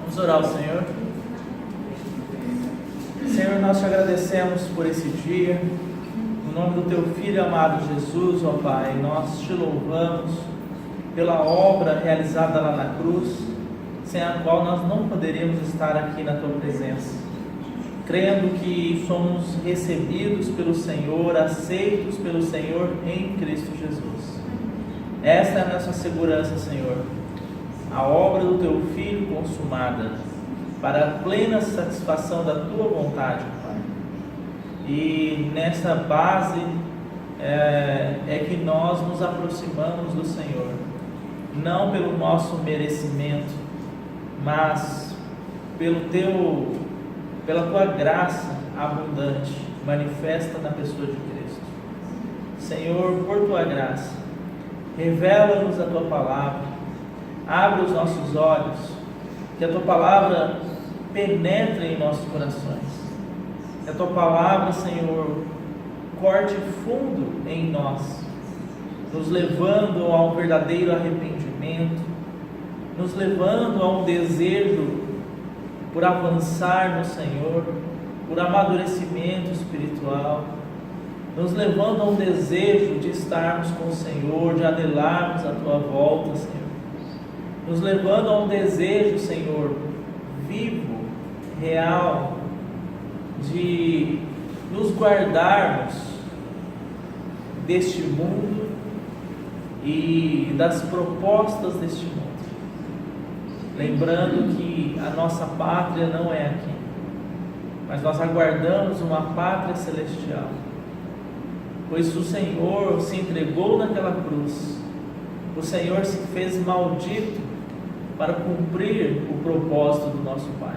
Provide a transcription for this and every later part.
Vamos orar ao Senhor. Senhor, nós te agradecemos por esse dia. No nome do Teu Filho amado Jesus, ó Pai, nós te louvamos pela obra realizada lá na cruz, sem a qual nós não poderíamos estar aqui na Tua presença. Crendo que somos recebidos pelo Senhor, aceitos pelo Senhor em Cristo Jesus. Esta é a nossa segurança, Senhor. A obra do Teu Filho consumada, para a plena satisfação da Tua vontade, Pai. E nessa base é que nós nos aproximamos do Senhor, não pelo nosso merecimento, mas pela Tua graça abundante, manifesta na pessoa de Cristo. Senhor, por Tua graça, revela-nos a Tua palavra, abre os nossos olhos, que a Tua palavra penetre em nossos corações, que a Tua palavra, Senhor, corte fundo em nós, nos levando a um verdadeiro arrependimento, nos levando a um desejo por avançar no Senhor, por amadurecimento espiritual, nos levando a um desejo de estarmos com o Senhor, de adelarmos a Tua volta, Senhor, nos levando a um desejo, Senhor, vivo, real, de nos guardarmos deste mundo e das propostas deste mundo. Lembrando que a nossa pátria não é aqui, mas nós aguardamos uma pátria celestial, pois o Senhor se entregou naquela cruz, o Senhor se fez maldito para cumprir o propósito do nosso Pai,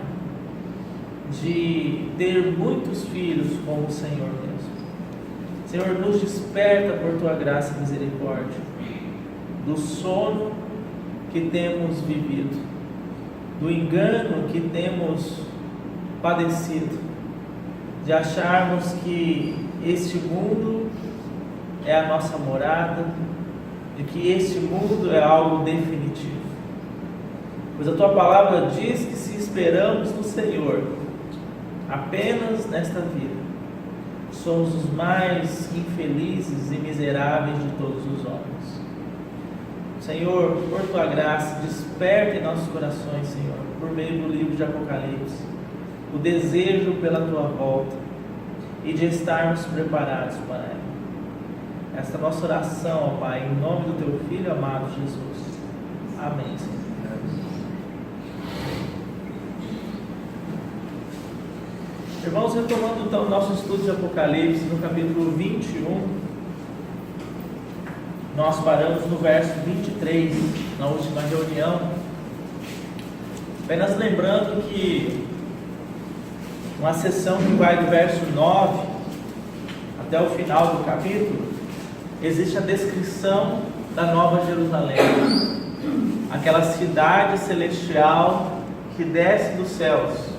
de ter muitos filhos como o Senhor mesmo. Senhor, nos desperta por Tua graça e misericórdia do sono que temos vivido, do engano que temos padecido, de acharmos que este mundo é a nossa morada, de que este mundo é algo definitivo. Pois a Tua palavra diz que se esperamos no Senhor apenas nesta vida, somos os mais infelizes e miseráveis de todos os homens. Senhor, por Tua graça, desperta em nossos corações, Senhor, por meio do livro de Apocalipse, o desejo pela Tua volta e de estarmos preparados para ela. Esta é a nossa oração, ó Pai, em nome do Teu Filho amado Jesus. Amém, Senhor. Irmãos, retomando então o nosso estudo de Apocalipse, no capítulo 21, nós paramos no verso 23, na última reunião, apenas lembrando que uma sessão que vai do verso 9 até o final do capítulo, existe a descrição da Nova Jerusalém, aquela cidade celestial que desce dos céus,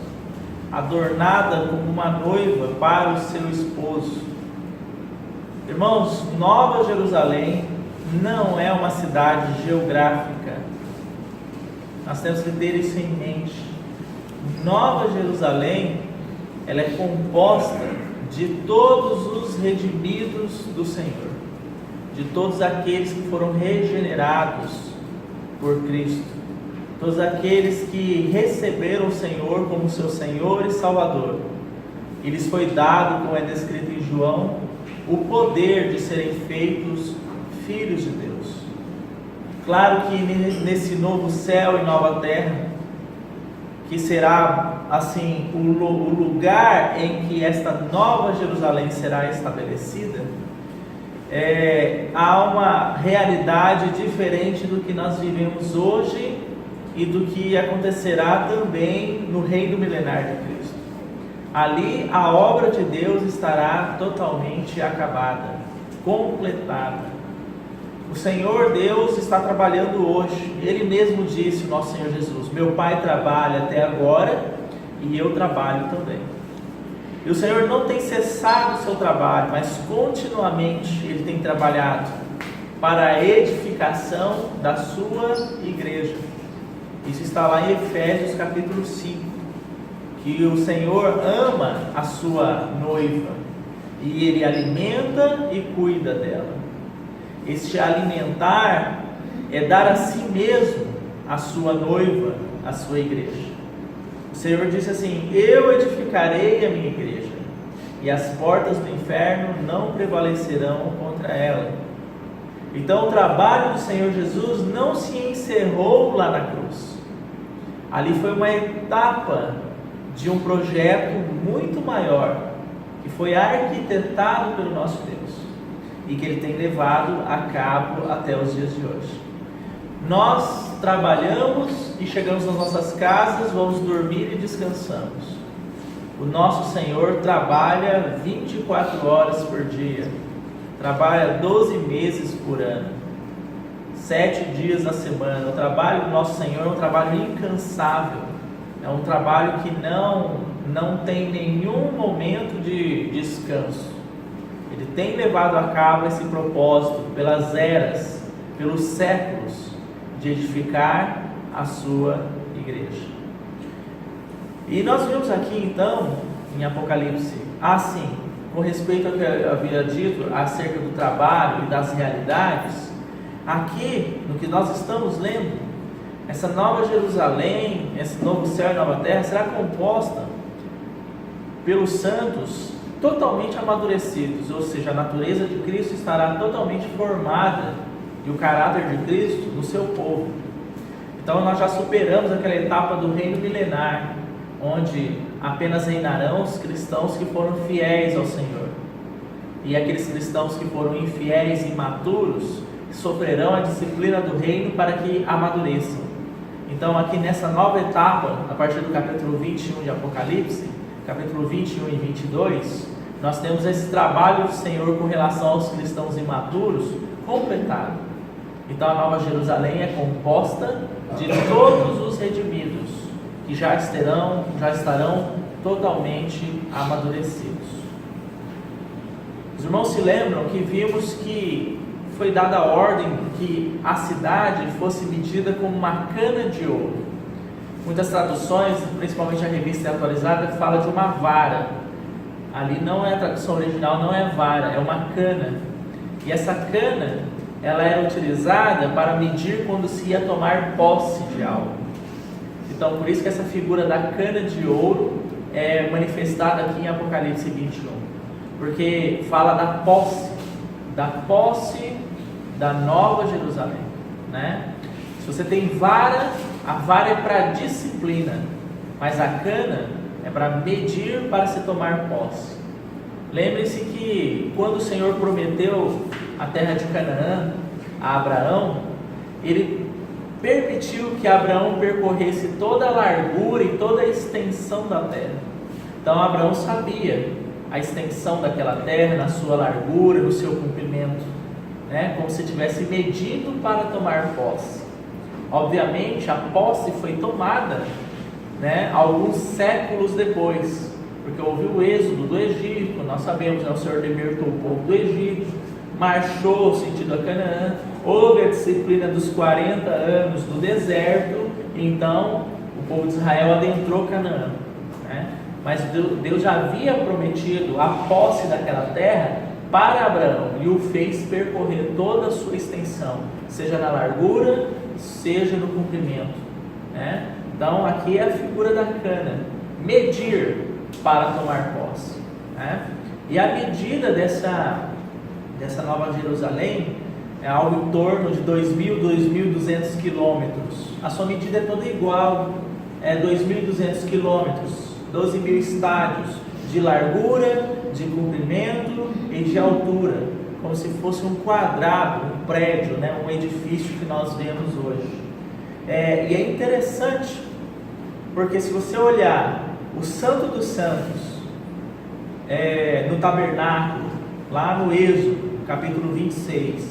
adornada como uma noiva para o seu esposo. Irmãos, Nova Jerusalém não é uma cidade geográfica. Nós temos que ter isso em mente. Nova Jerusalém, ela é composta de todos os redimidos do Senhor, de todos aqueles que foram regenerados por Cristo, todos aqueles que receberam o Senhor como seu Senhor e Salvador. E lhes foi dado, como é descrito em João, o poder de serem feitos filhos de Deus. Claro que nesse novo céu e nova terra, que será assim o lugar em que esta Nova Jerusalém será estabelecida, há uma realidade diferente do que nós vivemos hoje e do que acontecerá também no reino milenar de Cristo. Ali a obra de Deus estará totalmente acabada, completada. O Senhor Deus está trabalhando hoje. Ele mesmo disse, nosso Senhor Jesus: meu Pai trabalha até agora e eu trabalho também. E o Senhor não tem cessado o seu trabalho, mas continuamente Ele tem trabalhado para a edificação da sua igreja. Isso está lá em Efésios capítulo 5, que o Senhor ama a sua noiva e Ele alimenta e cuida dela. Este alimentar é dar a si mesmo a sua noiva, a sua igreja. O Senhor disse assim: eu edificarei a minha igreja, e as portas do inferno não prevalecerão contra ela. Então o trabalho do Senhor Jesus não se encerrou lá na cruz. Ali foi uma etapa de um projeto muito maior, que foi arquitetado pelo nosso Deus, e que Ele tem levado a cabo até os dias de hoje. Nós trabalhamos e chegamos nas nossas casas, vamos dormir e descansamos. O nosso Senhor trabalha 24 horas por dia, trabalha 12 meses por ano, 7 dias na semana. O trabalho do nosso Senhor é um trabalho incansável, é um trabalho que não tem nenhum momento de descanso. Ele tem levado a cabo esse propósito pelas eras, pelos séculos, de edificar a sua igreja. E nós vimos aqui então, em Apocalipse, assim, com respeito ao que eu havia dito acerca do trabalho e das realidades, aqui, no que nós estamos lendo, essa nova Jerusalém, esse novo céu e nova terra, será composta pelos santos totalmente amadurecidos, ou seja, a natureza de Cristo estará totalmente formada e o caráter de Cristo no seu povo. Então nós já superamos aquela etapa do reino milenar, onde apenas reinarão os cristãos que foram fiéis ao Senhor, e aqueles cristãos que foram infiéis e imaturos sofrerão a disciplina do reino para que amadureçam. Então aqui nessa nova etapa, a partir do capítulo 21 de Apocalipse, capítulo 21 e 22, nós temos esse trabalho do Senhor com relação aos cristãos imaturos completado. Então a Nova Jerusalém é composta de todos os redimidos, que já estarão totalmente amadurecidos. Os irmãos se lembram que vimos que foi dada a ordem que a cidade fosse medida como uma cana de ouro. Muitas traduções, principalmente a Revista Atualizada, fala de uma vara. Ali não é a tradução original, não é vara, é uma cana. E essa cana, ela era utilizada para medir quando se ia tomar posse de algo. Então, por isso que essa figura da cana de ouro é manifestada aqui em Apocalipse 21, porque fala da posse da Nova Jerusalém, né? Se você tem vara, a vara é para disciplina, mas a cana é para medir, para se tomar posse. Lembre-se que quando o Senhor prometeu a terra de Canaã a Abraão, Ele permitiu que Abraão percorresse toda a largura e toda a extensão da terra. Então Abraão sabia a extensão daquela terra, na sua largura, no seu comprimento, né? Como se tivesse medido para tomar posse. Obviamente a posse foi tomada, né, alguns séculos depois, porque houve o êxodo do Egito. Nós sabemos, né, o Senhor libertou o povo do Egito, marchou sentido a Canaã, houve a disciplina dos 40 anos do deserto, então o povo de Israel adentrou Canaã, né? Mas Deus já havia prometido a posse daquela terra para Abraão e o fez percorrer toda a sua extensão, seja na largura, seja no comprimento, né? Então aqui é a figura da cana, medir para tomar posse, né? E a medida dessa Nova Jerusalém é algo em torno de 2.200 quilômetros. A sua medida é toda igual, é 2.200 quilômetros, 12.000 estádios de largura, de comprimento e de altura, como se fosse um quadrado, um prédio, né? Um edifício que nós vemos hoje. E é interessante, porque se você olhar o Santo dos Santos no tabernáculo, lá no Êxodo, capítulo 26,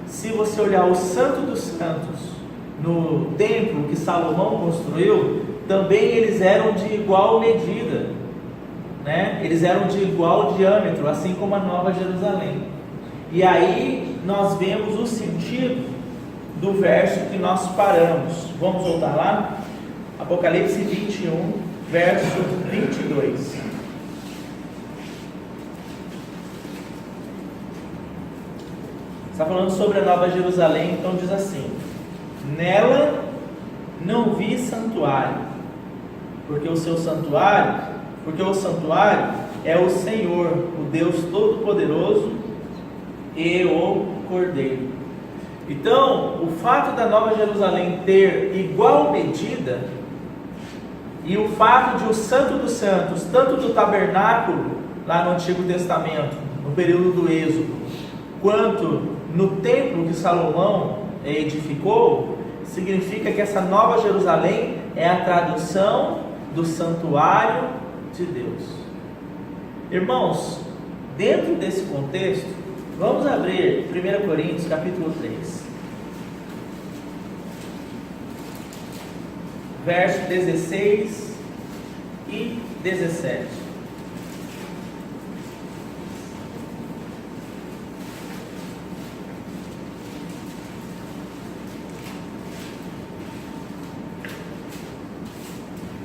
se você olhar o Santo dos Santos no templo que Salomão construiu, também eles eram de igual medida, né? Eles eram de igual diâmetro, assim como a Nova Jerusalém. E aí nós vemos o sentido do verso que nós paramos. Vamos voltar lá? Apocalipse 21, verso 22. Está falando sobre a Nova Jerusalém, então diz assim: nela não vi santuário, porque o santuário é o Senhor, o Deus Todo-Poderoso e o Cordeiro. Então, o fato da Nova Jerusalém ter igual medida, e o fato de o Santo dos Santos, tanto do tabernáculo lá no Antigo Testamento, no período do Êxodo, quanto no templo que Salomão edificou, significa que essa Nova Jerusalém é a tradução do santuário de Deus. Irmãos, dentro desse contexto, vamos abrir 1 Coríntios capítulo 3, verso 16 e 17.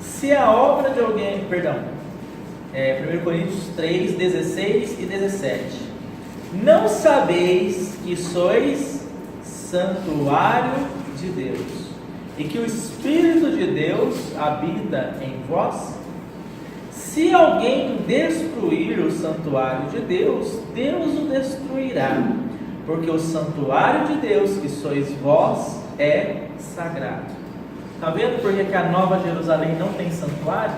Se a obra de alguém, 1 Coríntios 3, 16 e 17. Não sabeis que sois santuário de Deus, e que o Espírito de Deus habita em vós? Se alguém destruir o santuário de Deus, Deus o destruirá, porque o santuário de Deus, que sois vós, é sagrado. Está vendo por que a Nova Jerusalém não tem santuário?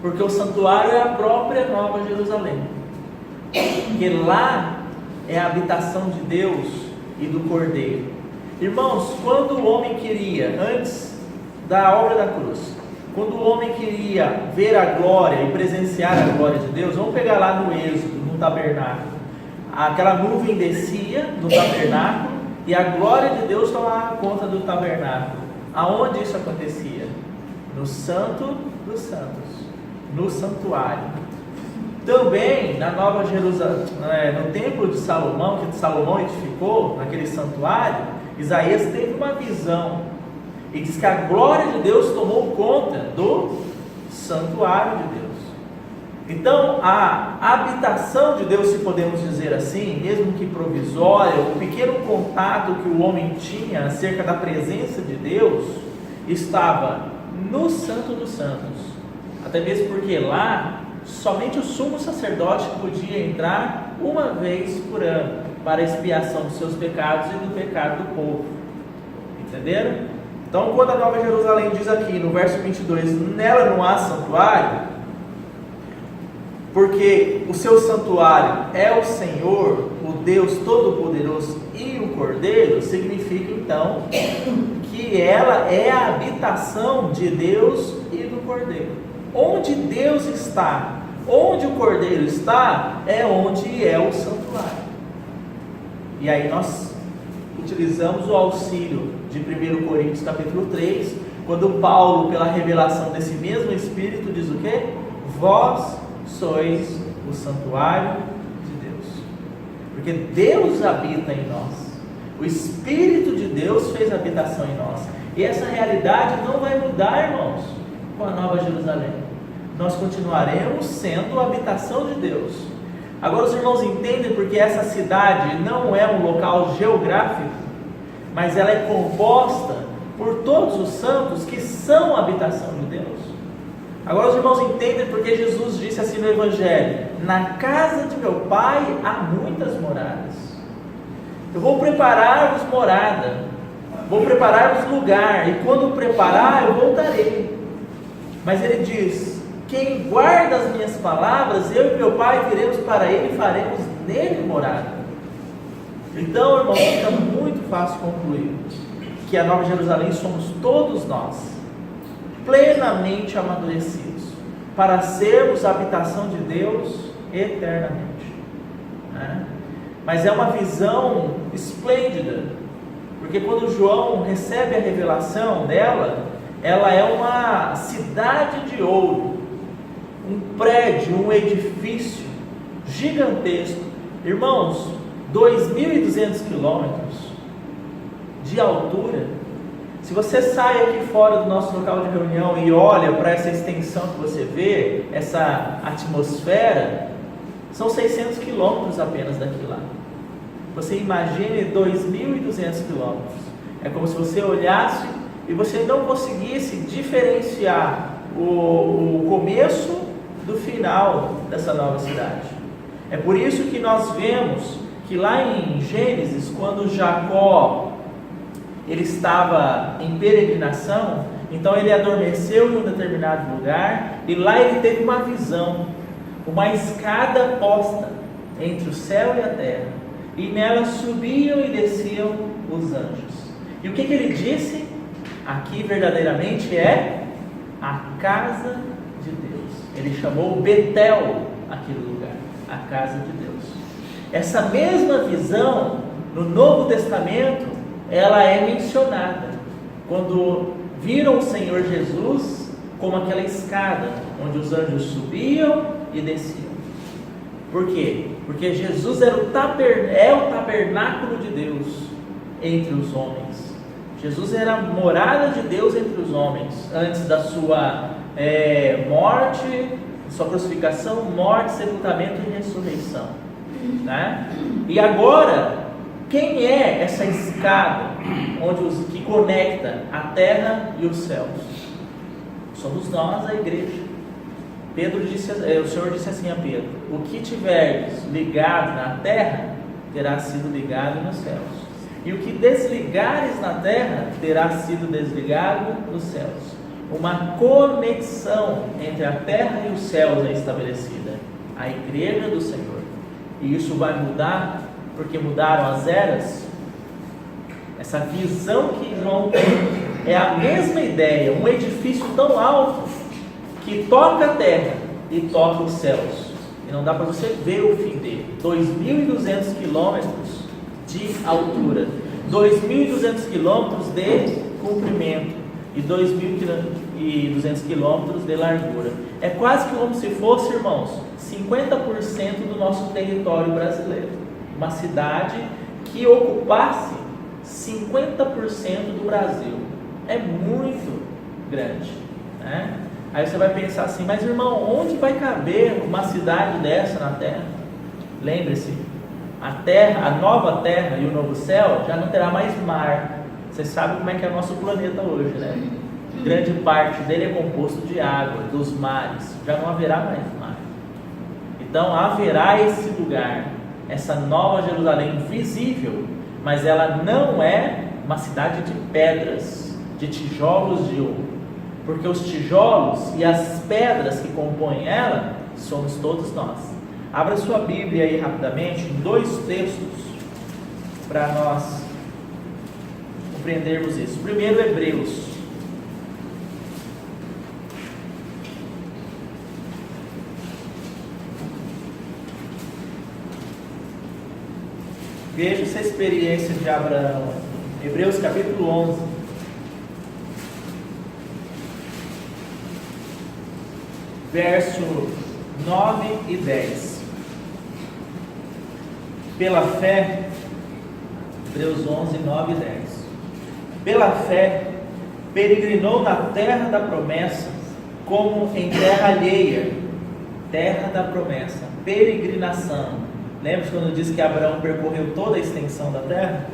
Porque o santuário é a própria Nova Jerusalém. Porque lá é a habitação de Deus e do Cordeiro. Irmãos, quando o homem queria, antes da obra da cruz, quando o homem queria ver a glória e presenciar a glória de Deus, vamos pegar lá no Êxodo, no tabernáculo. Aquela nuvem descia no tabernáculo e a glória de Deus tomava conta do tabernáculo. Aonde isso acontecia? No Santo dos Santos, no santuário. Também na Nova Jerusalém, no templo de Salomão, que Salomão edificou, naquele santuário, Isaías teve uma visão e diz que a glória de Deus tomou conta do santuário de Deus. Então, a habitação de Deus, se podemos dizer assim, mesmo que provisória, o pequeno contato que o homem tinha acerca da presença de Deus, estava no Santo dos Santos. Até mesmo porque lá, somente o sumo sacerdote podia entrar uma vez por ano, para a expiação dos seus pecados e do pecado do povo. Entenderam? Então, quando a Nova Jerusalém diz aqui, no verso 22, nela não há santuário, porque o seu santuário é o Senhor, o Deus Todo-Poderoso e o Cordeiro, significa então que ela é a habitação de Deus e do Cordeiro. Onde Deus está, onde o Cordeiro está, é onde é o santuário. E aí nós utilizamos o auxílio de 1 Coríntios capítulo 3, quando Paulo, pela revelação desse mesmo Espírito, diz o quê? Vós sois o santuário de Deus, porque Deus habita em nós, o Espírito de Deus fez habitação em nós, e essa realidade não vai mudar, irmãos, com a Nova Jerusalém. Nós continuaremos sendo a habitação de Deus. Agora os irmãos entendem porque essa cidade não é um local geográfico, mas ela é composta por todos os santos que são a habitação de Deus. Agora os irmãos entendem porque Jesus disse assim no Evangelho: na casa de meu Pai há muitas moradas. Eu vou preparar-vos morada, vou preparar-vos lugar, e quando preparar eu voltarei. Mas ele diz: quem guarda as minhas palavras, eu e meu Pai viremos para ele e faremos nele morada. Então, irmãos, fica muito fácil concluir que a Nova Jerusalém somos todos nós, plenamente amadurecidos, para sermos a habitação de Deus eternamente. Mas é uma visão esplêndida, porque quando João recebe a revelação dela, ela é uma cidade de ouro, um prédio, um edifício gigantesco, irmãos, 2.200 quilômetros de altura, Se você sai aqui fora do nosso local de reunião e olha para essa extensão que você vê, essa atmosfera, são 600 quilômetros apenas daqui lá. Você imagine 2.200 quilômetros. É como se você olhasse e você não conseguisse diferenciar o começo do final dessa nova cidade. É por isso que nós vemos que lá em Gênesis, quando Jacó ele estava em peregrinação, então ele adormeceu em um determinado lugar e lá ele teve uma visão, uma escada posta entre o céu e a terra, e nela subiam e desciam os anjos. E o que ele disse? Aqui verdadeiramente é a casa de Deus. Ele chamou Betel aquele lugar, a casa de Deus. Essa mesma visão no Novo Testamento, ela é mencionada quando viram o Senhor Jesus como aquela escada onde os anjos subiam e desciam. Por quê? Porque Jesus é o tabernáculo de Deus entre os homens. Jesus era a morada de Deus entre os homens antes da sua morte, sua crucificação, morte, sepultamento e ressurreição, né? E agora, quem é essa escada que conecta a terra e os céus? Somos nós, a igreja. O Senhor disse assim a Pedro: o que tiveres ligado na terra terá sido ligado nos céus, e o que desligares na terra terá sido desligado nos céus. Uma conexão entre a terra e os céus é estabelecida, a igreja do Senhor. E isso vai mudar porque mudaram as eras. Essa visão que João tem é a mesma ideia, um edifício tão alto que toca a terra e toca os céus, e não dá para você ver o fim dele. 2.200 quilômetros de altura, 2.200 quilômetros de comprimento e 2.200 quilômetros de largura. É quase que como se fosse, irmãos, 50% do nosso território brasileiro. Uma cidade que ocupasse 50% do Brasil. É muito grande, né? Aí você vai pensar assim: mas irmão, onde vai caber uma cidade dessa na terra? Lembre-se, a terra, a nova terra e o novo céu já não terá mais mar. Você sabe como é que é o nosso planeta hoje, né? Grande parte dele é composto de água, dos mares. Já não haverá mais mar. Então haverá esse lugar, essa nova Jerusalém visível, mas ela não é uma cidade de pedras, de tijolos de ouro, porque os tijolos e as pedras que compõem ela somos todos nós. Abra sua Bíblia aí rapidamente em 2 textos para nós compreendermos isso. Primeiro, Hebreus. Veja essa experiência de Abraão. Hebreus capítulo 11. Verso 9 e 10. Pela fé, Hebreus 11, 9 e 10. Pela fé, peregrinou na terra da promessa, como em terra alheia. Terra da promessa, peregrinação. Lembra quando diz que Abraão percorreu toda a extensão da terra?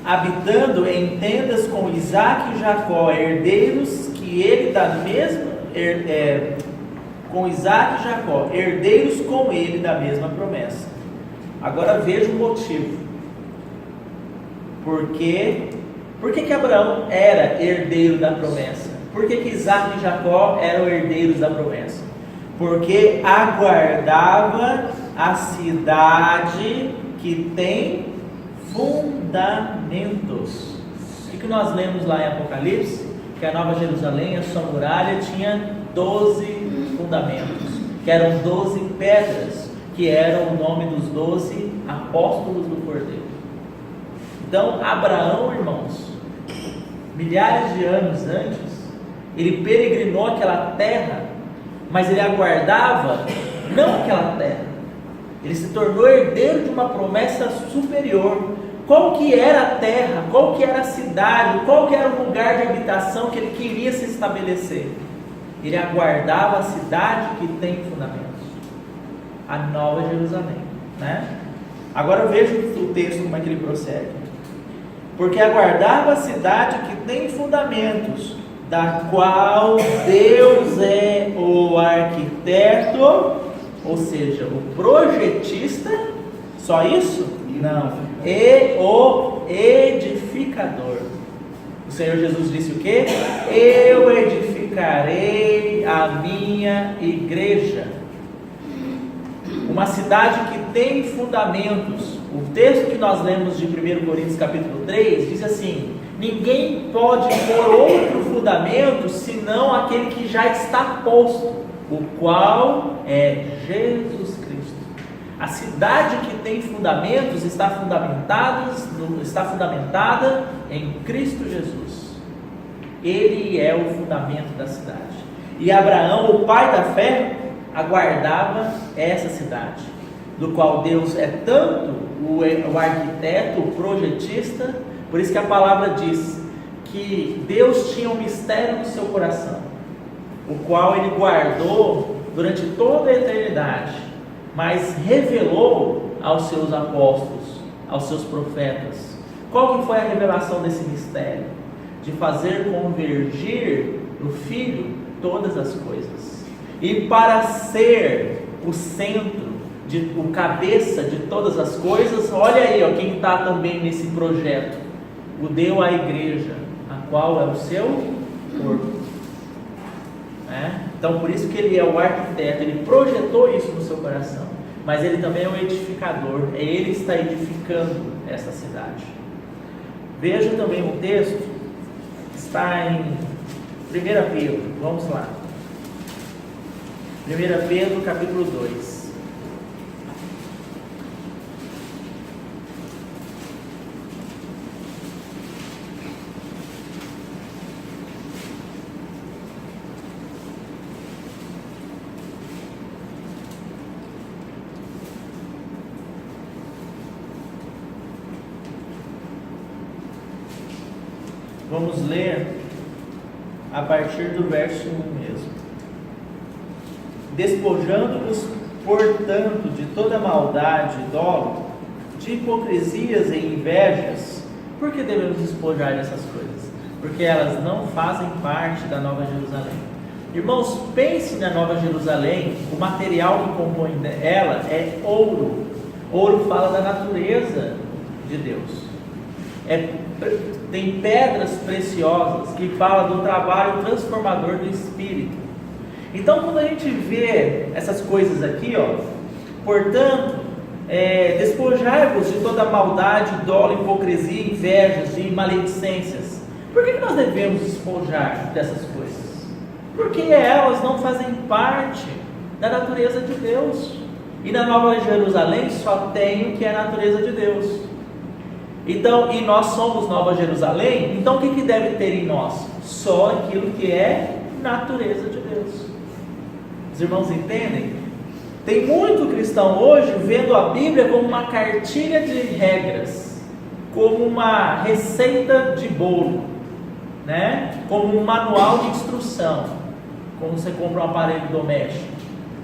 Habitando em tendas com Isaac e Jacó, herdeiros que ele da mesma com Isaac e Jacó, herdeiros com ele da mesma promessa. Agora veja o motivo. Por que Abraão era herdeiro da promessa? Por que Isaac e Jacó eram herdeiros da promessa? Porque aguardava a cidade que tem fundamentos. O que nós lemos lá em Apocalipse? Que a Nova Jerusalém, a sua muralha, tinha 12 fundamentos, que eram 12 pedras, que eram o nome dos 12 apóstolos do Cordeiro. Então, Abraão, irmãos, milhares de anos antes, ele peregrinou aquela terra, mas ele aguardava não aquela terra. Ele se tornou herdeiro de uma promessa superior, qual que era a terra, qual que era a cidade, qual que era o lugar de habitação que ele queria se estabelecer. Ele aguardava a cidade que tem fundamentos, a Nova Jerusalém, né? Agora veja o texto, como é que ele prossegue. Porque aguardava a cidade que tem fundamentos, da qual Deus é o arquiteto, ou seja, o projetista. Só isso? Não. E o edificador. O Senhor Jesus disse o quê? Eu edificarei a minha igreja. Uma cidade que tem fundamentos. O texto que nós lemos de 1 Coríntios capítulo 3 diz assim: ninguém pode pôr outro fundamento senão aquele que já está posto, o qual é Jesus Cristo. A cidade que tem fundamentos está fundamentada em Cristo Jesus. Ele é o fundamento da cidade. E Abraão, o pai da fé, aguardava essa cidade, do qual Deus é tanto o arquiteto, o projetista. Por isso que a palavra diz que Deus tinha um mistério no seu coração, o qual ele guardou durante toda a eternidade, mas revelou aos seus apóstolos, aos seus profetas. Qual que foi a revelação desse mistério? De fazer convergir no Filho todas as coisas. E para ser o centro, o cabeça de todas as coisas, olha aí, ó, quem está também nesse projeto. O deu à igreja, a qual é o seu corpo. Então por isso que ele é o arquiteto, ele projetou isso no seu coração, mas ele também é o edificador, ele está edificando essa cidade. Veja também o texto, está em 1 Pedro, vamos lá, 1 Pedro capítulo 2. Vamos ler a partir do verso 1 mesmo. Despojando-vos, portanto, de toda maldade e dolo, de hipocrisias e invejas. Por que devemos despojar dessas coisas? Porque elas não fazem parte da Nova Jerusalém. Irmãos, pense na Nova Jerusalém. O material que compõe ela é ouro. Ouro fala da natureza de Deus. Tem pedras preciosas que falam do trabalho transformador do Espírito. Então, quando a gente vê essas coisas aqui, ó, portanto, despojai-vos de toda maldade, dolo, hipocrisia, invejas e maledicências. Por que nós devemos despojar dessas coisas? Porque elas não fazem parte da natureza de Deus. E na Nova Jerusalém só tem o que é a natureza de Deus. Então, e nós somos Nova Jerusalém, então o que deve ter em nós? Só aquilo que é natureza de Deus. Os irmãos entendem? Tem muito cristão hoje vendo a Bíblia como uma cartilha de regras, como uma receita de bolo, né? Como um manual de instrução, como você compra um aparelho doméstico.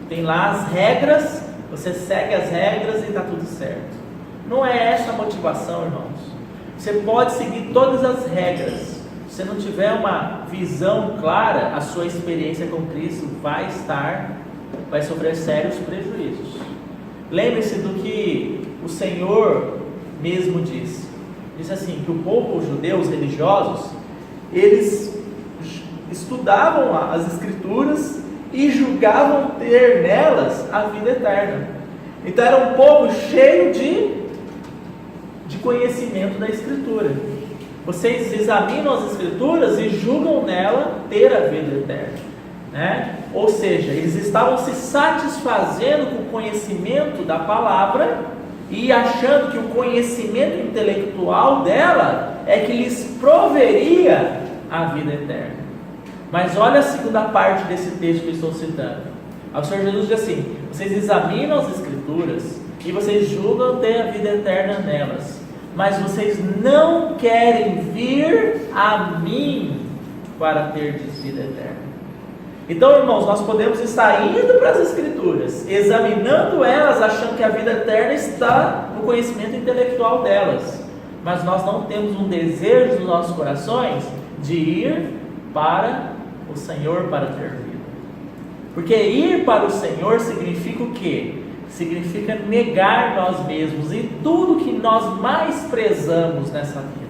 Tem lá as regras, você segue as regras e está tudo certo. Não é essa a motivação, irmãos. Você pode seguir todas as regras. Se não tiver uma visão clara, a sua experiência com Cristo vai sofrer sérios prejuízos. Lembre-se do que o Senhor mesmo disse. Disse assim, que o povo judeu, os religiosos, eles estudavam as Escrituras e julgavam ter nelas a vida eterna. Então era um povo cheio de conhecimento da Escritura. Vocês examinam as Escrituras e julgam nela ter a vida eterna, né? Ou seja, eles estavam se satisfazendo com o conhecimento da palavra e achando que o conhecimento intelectual dela é que lhes proveria a vida eterna. Mas olha a segunda parte desse texto que eu estou citando. O Senhor Jesus diz assim: vocês examinam as Escrituras e vocês julgam ter a vida eterna nelas, mas vocês não querem vir a mim para ter vida eterna. Então, irmãos, nós podemos estar indo para as Escrituras, examinando elas, achando que a vida eterna está no conhecimento intelectual delas, mas nós não temos um desejo nos nossos corações de ir para o Senhor para ter vida. Porque ir para o Senhor significa o quê? Significa negar nós mesmos e tudo que nós mais prezamos nessa vida,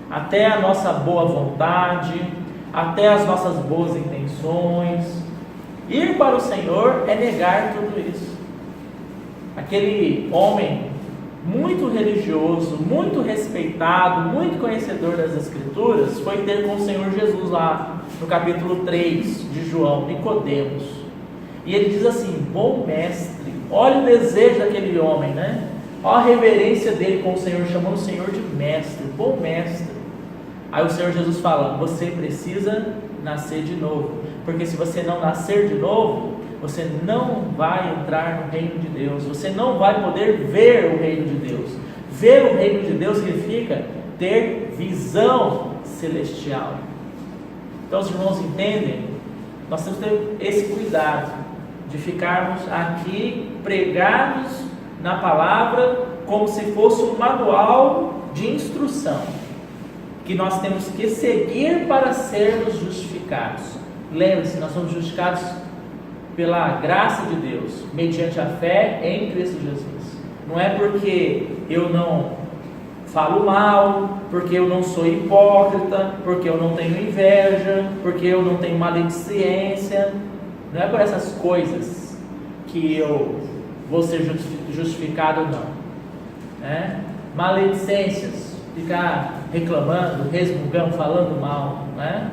até a nossa boa vontade, até as nossas boas intenções. Ir para o Senhor é negar tudo isso. Aquele homem muito religioso, muito respeitado, muito conhecedor das Escrituras, foi ter com o Senhor Jesus lá no capítulo 3 de João, Nicodemos, e ele diz assim: bom mestre. Olha o desejo daquele homem, né? Olha a reverência dele com o Senhor, chamando o Senhor de mestre, bom mestre. Aí o Senhor Jesus fala: você precisa nascer de novo, porque se você não nascer de novo, você não vai entrar no reino de Deus, você não vai poder ver o reino de Deus. Ver o reino de Deus significa ter visão celestial. Então os irmãos entendem? Nós temos que ter esse cuidado de ficarmos aqui pregados na palavra como se fosse um manual de instrução que nós temos que seguir para sermos justificados. Lembre-se, nós somos justificados pela graça de Deus, mediante a fé em Cristo Jesus. Não é porque eu não falo mal, porque eu não sou hipócrita, porque eu não tenho inveja, porque eu não tenho maledicência. Não é por essas coisas que eu vou ser justificado, não. Maledicências, ficar reclamando, resmungando, falando mal, né?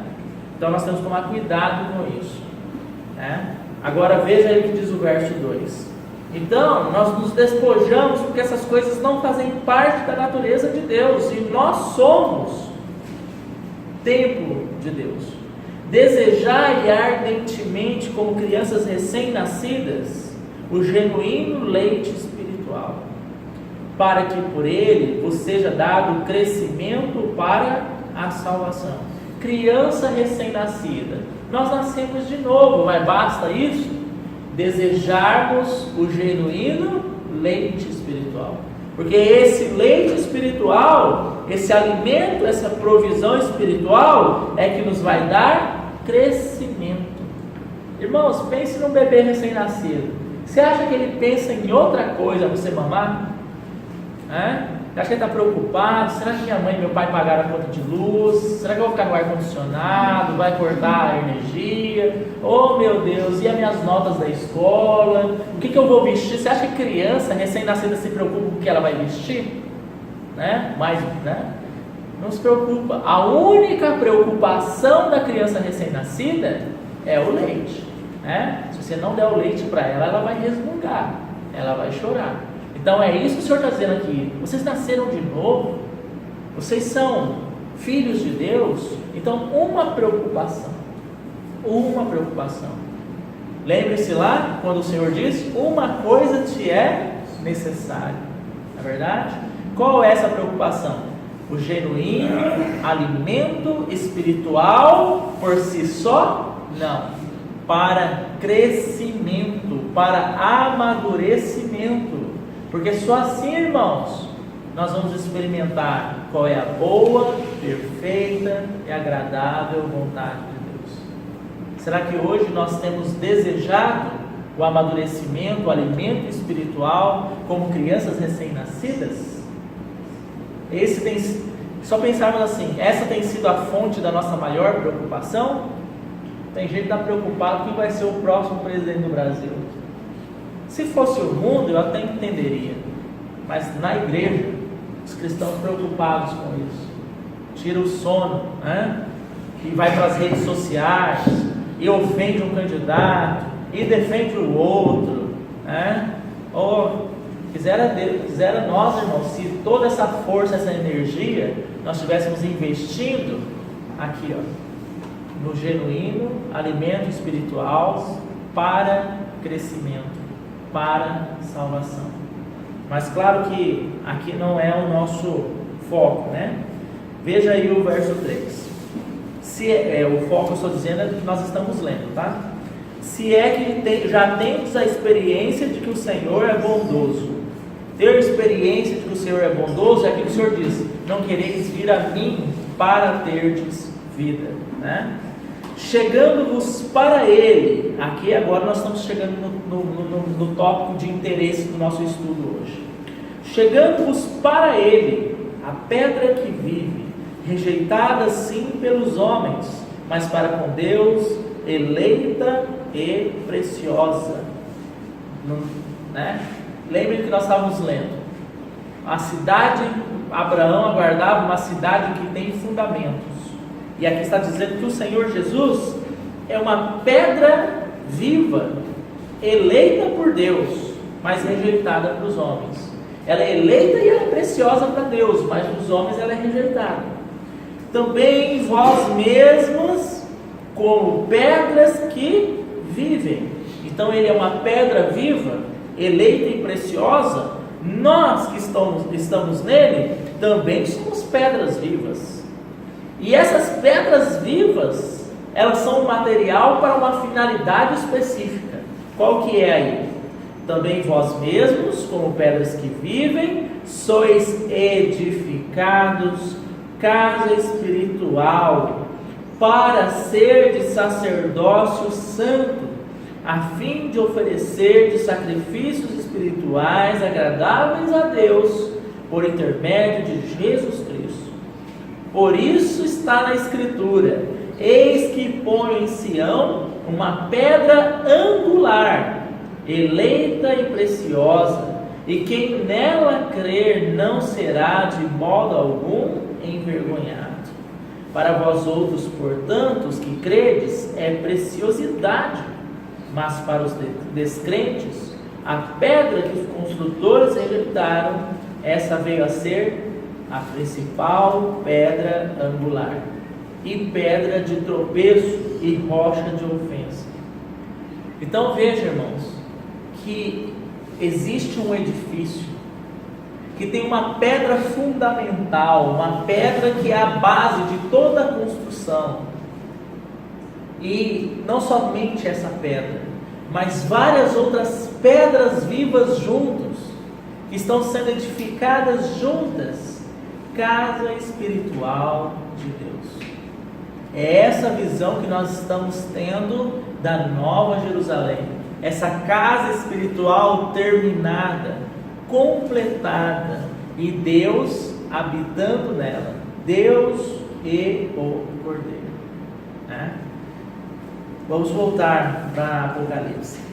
Então nós temos que tomar cuidado com isso, né? Agora veja aí o que diz o verso 2. Então nós nos despojamos porque essas coisas não fazem parte da natureza de Deus, e nós somos templo de Deus. Desejai ardentemente, como crianças recém-nascidas, o genuíno leite espiritual, para que por ele vos seja dado crescimento para a salvação. Criança recém-nascida, nós nascemos de novo, mas basta isso? Desejarmos o genuíno leite espiritual, porque esse leite espiritual, esse alimento, essa provisão espiritual é que nos vai dar crescimento. Irmãos, pense num bebê recém-nascido. Você acha que ele pensa em outra coisa para você mamar? Você acha que ele está preocupado? Será que minha mãe e meu pai pagaram a conta de luz? Será que eu vou ficar no ar-condicionado? Vai cortar a energia? Oh meu Deus, e as minhas notas da escola? O que eu vou vestir? Você acha que criança recém-nascida se preocupa com o que ela vai vestir? Mas, não se preocupa. A única preocupação da criança recém-nascida é o leite, Se você não der o leite para ela, ela vai resmungar, ela vai chorar. Então é isso que o Senhor está dizendo aqui. Vocês nasceram de novo, vocês são filhos de Deus. Então uma preocupação. Lembre-se lá quando o Senhor diz: uma coisa te é necessária. Não é verdade? Qual é essa preocupação? O genuíno alimento espiritual por si só? Não. Para crescimento, para amadurecimento. Porque só assim, irmãos, nós vamos experimentar qual é a boa, perfeita e agradável vontade de Deus. Será que hoje nós temos desejado o amadurecimento, o alimento espiritual como crianças recém-nascidas? Só pensarmos assim, essa tem sido a fonte da nossa maior preocupação? Tem gente que está preocupado quem vai ser o próximo presidente do Brasil. Se fosse o mundo, eu até entenderia, mas na igreja, os cristãos preocupados com isso, tira o sono, e vai para as redes sociais, e ofende um candidato, e defende o outro, quisera nós, irmãos, se toda essa força, essa energia, nós estivéssemos investindo aqui, no genuíno alimento espiritual para crescimento, para salvação. Mas claro que aqui não é o nosso foco, né? Veja aí o verso 3. O foco, eu estou dizendo, é o que nós estamos lendo, tá? Se é que já temos a experiência de que o Senhor é bondoso. Ter experiência de que o Senhor é bondoso é aquilo que o Senhor diz: não quereis vir a mim para terdes vida, né? Chegando-vos para Ele. Aqui agora nós estamos chegando no tópico de interesse do nosso estudo hoje. Chegando-vos para Ele, a pedra que vive, rejeitada sim pelos homens, mas para com Deus, eleita e preciosa. Né? Lembrem que nós estávamos lendo. A cidade, Abraão aguardava uma cidade que tem fundamentos. E aqui está dizendo que o Senhor Jesus é uma pedra viva, eleita por Deus, mas rejeitada pelos homens. Ela é eleita e é preciosa para Deus, mas para os homens ela é rejeitada. Também vós mesmos, como pedras que vivem. Então ele é uma pedra viva, eleita e preciosa. Nós que estamos nele, também somos pedras vivas. E essas pedras vivas, elas são um material para uma finalidade específica. Qual que é aí? Também vós mesmos, como pedras que vivem, sois edificados, casa espiritual, para ser de sacerdócio santo, a fim de oferecer de sacrifícios espirituais agradáveis a Deus, por intermédio de Jesus Cristo. Por isso está na Escritura: eis que ponho em Sião uma pedra angular, eleita e preciosa, e quem nela crer não será de modo algum envergonhado. Para vós outros, portanto, os que credes, é preciosidade, mas para os descrentes, a pedra que os construtores rejeitaram, essa veio a ser a principal pedra angular, e pedra de tropeço e rocha de ofensa. Então veja, irmãos, que existe um edifício que tem uma pedra fundamental, uma pedra que é a base de toda a construção. E não somente essa pedra, mas várias outras pedras vivas juntos, que estão sendo edificadas juntas. Casa espiritual de Deus. É essa visão que nós estamos tendo da Nova Jerusalém. Essa casa espiritual terminada, completada, e Deus habitando nela. Deus e o Cordeiro. Né? Vamos voltar para Apocalipse.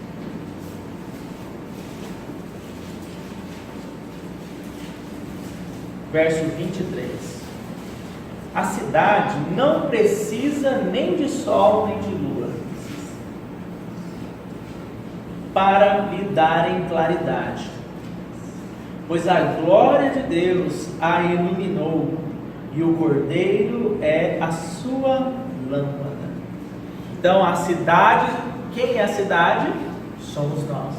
Verso 23. A cidade não precisa nem de sol nem de lua para lhe darem claridade, pois a glória de Deus a iluminou, e o Cordeiro é a sua lâmpada. Então a cidade, quem é a cidade? Somos nós.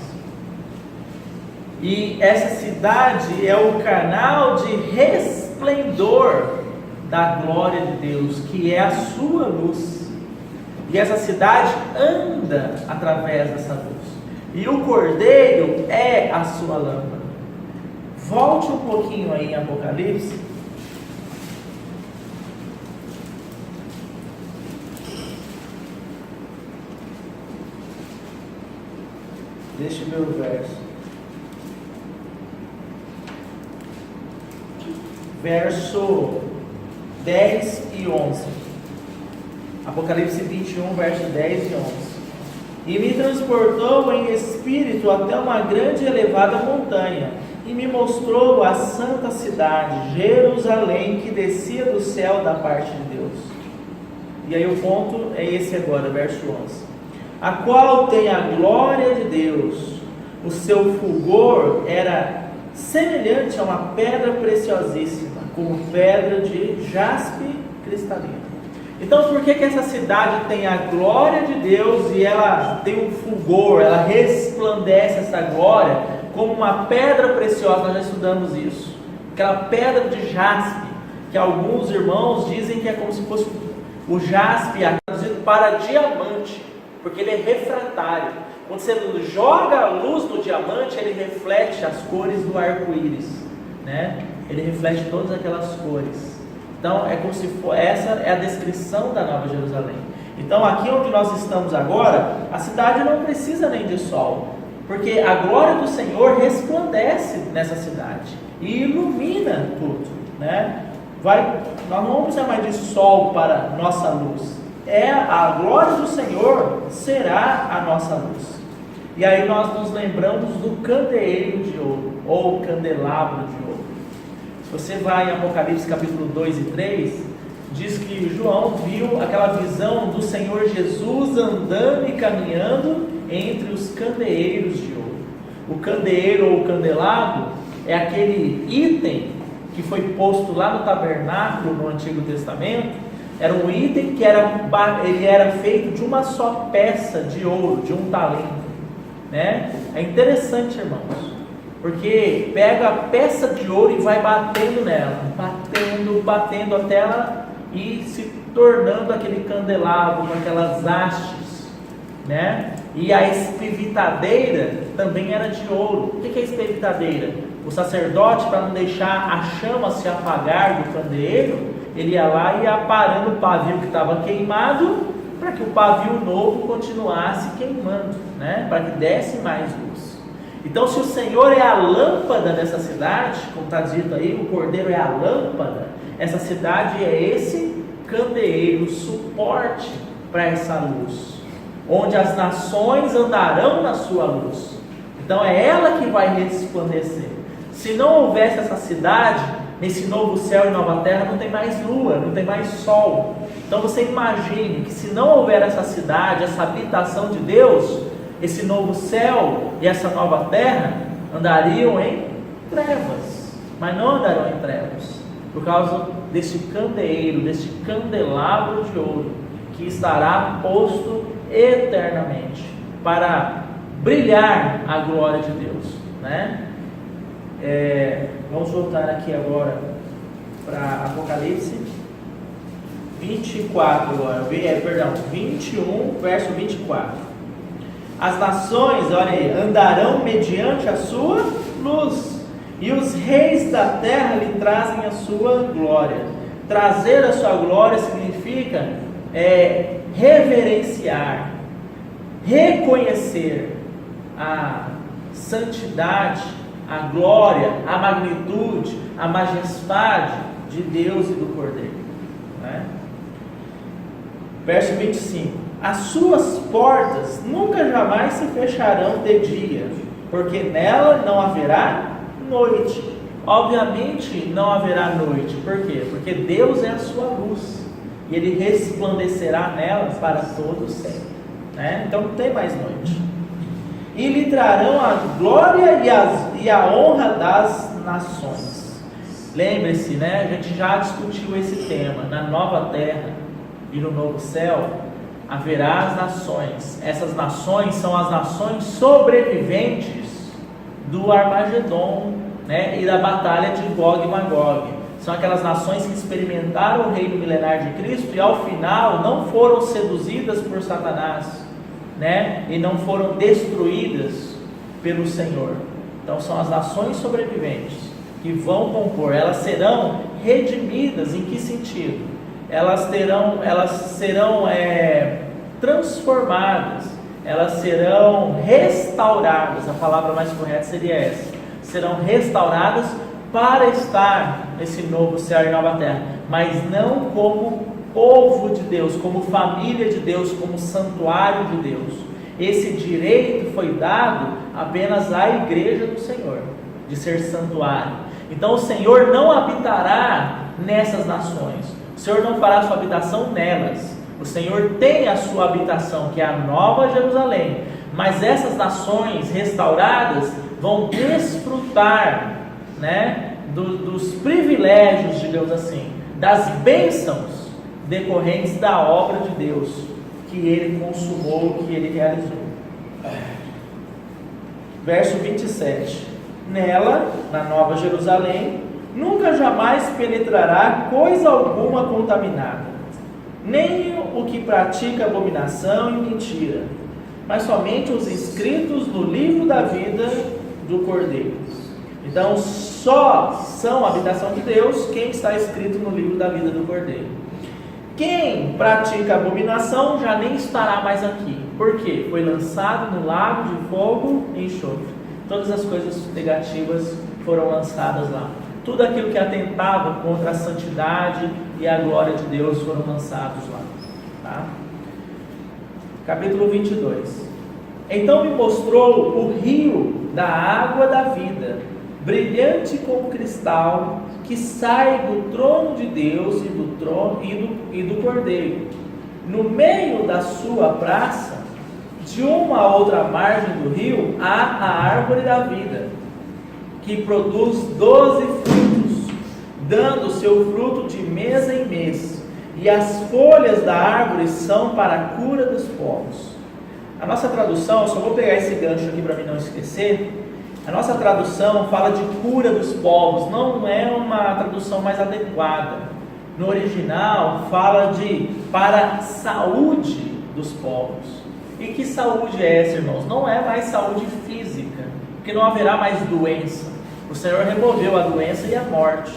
E essa cidade é o canal de resplendor da glória de Deus, que é a sua luz. E essa cidade anda através dessa luz. E o Cordeiro é a sua lâmpada. Volte um pouquinho aí em Apocalipse. Deixa eu ver o verso. Verso 10 e 11. Apocalipse 21, verso 10 e 11. E me transportou em espírito até uma grande e elevada montanha, e me mostrou a santa cidade, Jerusalém, que descia do céu da parte de Deus. E aí o ponto é esse agora, verso 11. A qual tem a glória de Deus, o seu fulgor era semelhante a uma pedra preciosíssima, como pedra de jaspe cristalino. Então por que essa cidade tem a glória de Deus e ela tem um fulgor, ela resplandece essa glória como uma pedra preciosa? Nós já estudamos isso. Aquela pedra de jaspe, que alguns irmãos dizem que é como se fosse o jaspe traduzido para diamante, porque ele é refratário. Quando você joga a luz no diamante, ele reflete as cores do arco-íris, né? Ele reflete todas aquelas cores. Então é como se for, essa é a descrição da Nova Jerusalém. Então aqui onde nós estamos agora, a cidade não precisa nem de sol, porque a glória do Senhor resplandece nessa cidade e ilumina tudo, né? Nós não vamos precisar mais de sol para nossa luz. A glória do Senhor será a nossa luz. E aí nós nos lembramos do candeeiro de ouro, ou candelabro de ouro. Se você vai em Apocalipse capítulo 2 e 3, diz que João viu aquela visão do Senhor Jesus andando e caminhando entre os candeeiros de ouro. O candeeiro ou candelabro é aquele item que foi posto lá no tabernáculo no Antigo Testamento. Era um item que ele era feito de uma só peça de ouro, de um talento, né? É interessante, irmãos, porque pega a peça de ouro e vai batendo nela, batendo até ela e se tornando aquele candelabro com aquelas hastes, né? E a espevitadeira também era de ouro. O que é espevitadeira? O sacerdote, para não deixar a chama se apagar do candeeiro, ele ia lá e ia parando o pavio que estava queimado, para que o pavio novo continuasse queimando, né? Para que desse mais luz. Então, se o Senhor é a lâmpada dessa cidade, como está dito aí, o Cordeiro é a lâmpada, essa cidade é esse candeeiro, suporte para essa luz, onde as nações andarão na sua luz. Então é ela que vai resplandecer. Se não houvesse essa cidade, nesse novo céu e nova terra, não tem mais lua, não tem mais sol. Então você imagine que se não houver essa cidade, essa habitação de Deus, esse novo céu e essa nova terra andariam em trevas, mas não andarão em trevas, por causa desse candeeiro, desse candelabro de ouro, que estará posto eternamente, para brilhar a glória de Deus, né? Vamos voltar aqui agora para Apocalipse 24 agora, 21, verso 24. As nações, olha aí, andarão mediante a sua luz, e os reis da terra lhe trazem a sua glória. Trazer a sua glória significa reverenciar, reconhecer a santidade, a glória, a magnitude, a majestade de Deus e do Cordeiro, né? Verso 25: as suas portas nunca jamais se fecharão de dia, porque nela não haverá noite. Obviamente não haverá noite, por quê? Porque Deus é a sua luz, e Ele resplandecerá nela para todo sempre, né? Então não tem mais noite. E lhe trarão a glória e a honra das nações. Lembre-se, né? A gente já discutiu esse tema. Na nova terra e no novo céu haverá as nações. Essas nações são as nações sobreviventes do Armagedon, né? E da batalha de Gog e Magog. São aquelas nações que experimentaram o reino milenar de Cristo e ao final não foram seduzidas por Satanás, né? E não foram destruídas pelo Senhor. Então são as nações sobreviventes que vão compor. Elas serão redimidas. Em que sentido? Elas serão transformadas, elas serão restauradas. A palavra mais correta seria essa: serão restauradas para estar nesse novo céu e nova terra, mas não como povo de Deus, como família de Deus, como santuário de Deus. Esse direito foi dado apenas à igreja do Senhor, de ser santuário. Então o Senhor não habitará nessas nações, o Senhor não fará sua habitação nelas. O Senhor tem a sua habitação, que é a Nova Jerusalém, mas essas nações restauradas vão desfrutar, né, dos privilégios, digamos assim, das bênçãos decorrentes da obra de Deus que Ele consumou, que Ele realizou. Verso 27: nela, na Nova Jerusalém, nunca jamais penetrará coisa alguma contaminada, nem o que pratica abominação e mentira, mas somente os inscritos no livro da vida do Cordeiro. Então, só são a habitação de Deus quem está escrito no livro da vida do Cordeiro. Quem pratica abominação já nem estará mais aqui. Por quê? Foi lançado no lago de fogo e enxofre. Todas as coisas negativas foram lançadas lá. Tudo aquilo que atentava contra a santidade e a glória de Deus foram lançados lá. Tá? Capítulo 22. Então me mostrou o rio da água da vida, brilhante como cristal, que sai do trono de Deus e do Cordeiro. No meio da sua praça, de uma a outra margem do rio, há a árvore da vida, que produz 12 frutos, dando seu fruto de mês em mês, e as folhas da árvore são para a cura dos povos. A nossa tradução, eu só vou pegar esse gancho aqui para mim não esquecer. A nossa tradução fala de cura dos povos, não é uma tradução mais adequada. No original fala de para saúde dos povos. E que saúde é essa, irmãos? Não é mais saúde física, porque não haverá mais doença. O Senhor removeu a doença e a morte,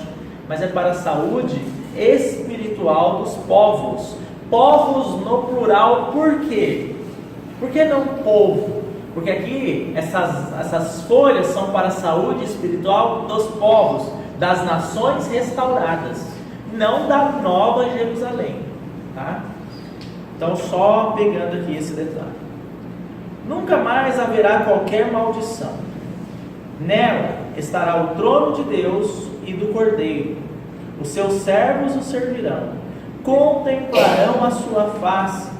mas é para a saúde espiritual dos povos. Povos no plural, por quê? Por que não povo? Porque aqui essas folhas são para a saúde espiritual dos povos, das nações restauradas, não da Nova Jerusalém, tá? Então, só pegando aqui esse detalhe. Nunca mais haverá qualquer maldição. Nela estará o trono de Deus e do Cordeiro. Os seus servos o servirão. Contemplarão a sua face,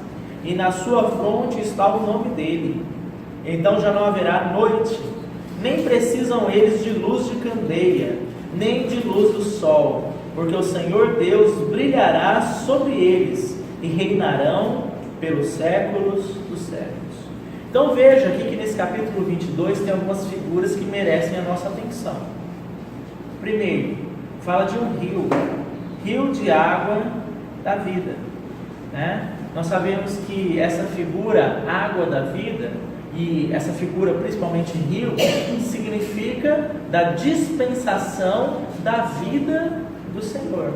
e na sua fronte está o nome dele. Então já não haverá noite, nem precisam eles de luz de candeia, nem de luz do sol, porque o Senhor Deus brilhará sobre eles, e reinarão pelos séculos dos séculos. Então veja aqui que nesse capítulo 22 tem algumas figuras que merecem a nossa atenção. Primeiro, fala de um rio de água da vida, né? Nós sabemos que essa figura, água da vida, e essa figura principalmente rio, significa da dispensação da vida do Senhor,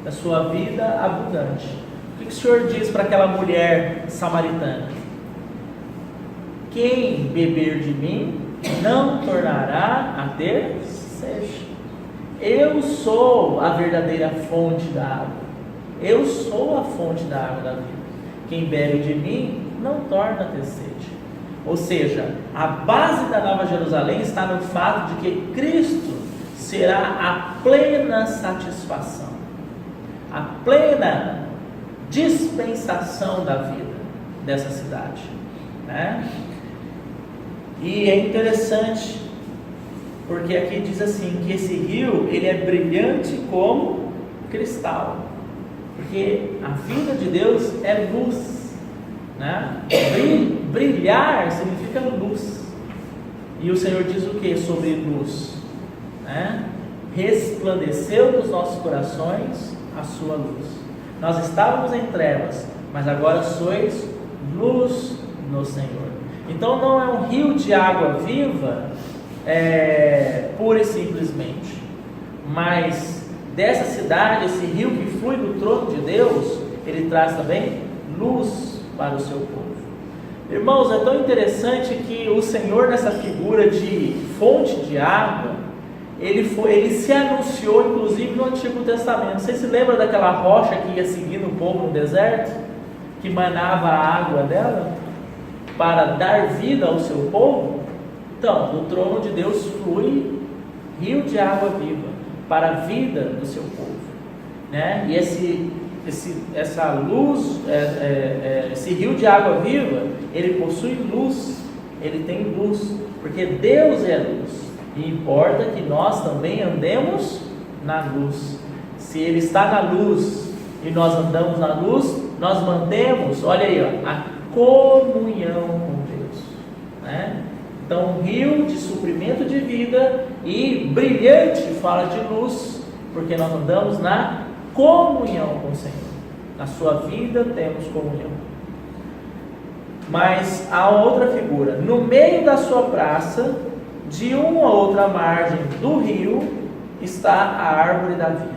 da sua vida abundante. O que o Senhor diz para aquela mulher samaritana? Quem beber de mim não tornará a ter sede. Eu sou a verdadeira fonte da água. Eu sou a fonte da água da vida. Quem bebe de mim não torna a ter sede. Ou seja, a base da Nova Jerusalém está no fato de que Cristo será a plena satisfação, a plena dispensação da vida dessa cidade, né? E é interessante, porque aqui diz assim, que esse rio, ele é brilhante como cristal, porque a vida de Deus é luz, né? Brilhar significa luz, e o Senhor diz o que sobre luz? Né? Resplandeceu nos nossos corações a sua luz. Nós estávamos em trevas, mas agora sois luz no Senhor. Então não é um rio de água viva, pura e simplesmente, mas dessa cidade, esse rio que flui do trono de Deus, ele traz também luz para o seu povo. Irmãos, é tão interessante que o Senhor, nessa figura de fonte de água, ele se anunciou inclusive no Antigo Testamento. Você se lembra daquela rocha que ia seguindo o povo no deserto, que manava a água dela para dar vida ao seu povo? Então, do trono de Deus flui rio de água viva para a vida do seu povo, né? E essa luz, esse rio de água viva, ele possui luz, ele tem luz, porque Deus é luz, e importa que nós também andemos na luz. Se ele está na luz e nós andamos na luz, nós mantemos, olha aí, ó, a comunhão com Deus, né? Então, um rio de suprimento de vida e brilhante, fala de luz, porque nós andamos na comunhão com o Senhor. Na sua vida temos comunhão. Mas há outra figura. No meio da sua praça, de uma ou outra margem do rio, está a árvore da vida.